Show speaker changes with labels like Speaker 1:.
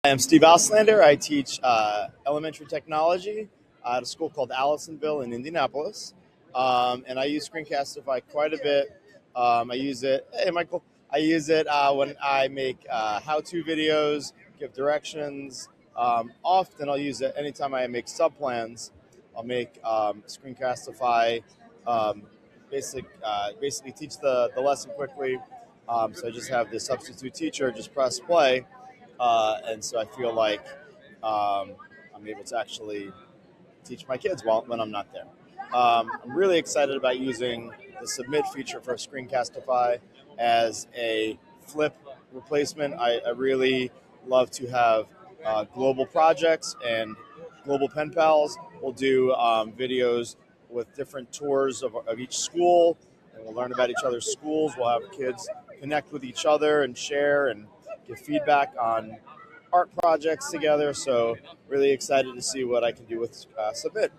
Speaker 1: I am Steve Auslander. I teach elementary technology at a school called Allisonville in Indianapolis. And I use Screencastify quite a bit. I use it, hey Michael, I use it when I make how-to videos, give directions. Often I'll use it anytime I make subplans. I'll make Screencastify, um, basically teach the lesson quickly. So I just have the substitute teacher just press play, and so I feel like I'm able to actually teach my kids when I'm not there. I'm really excited about using the submit feature for Screencastify as a flip replacement. I really love to have global projects, and global pen pals will do videos with different tours of each school, and we'll learn about each other's schools. We'll have kids connect with each other and share and give feedback on art projects together. So really excited to see what I can do with Submit.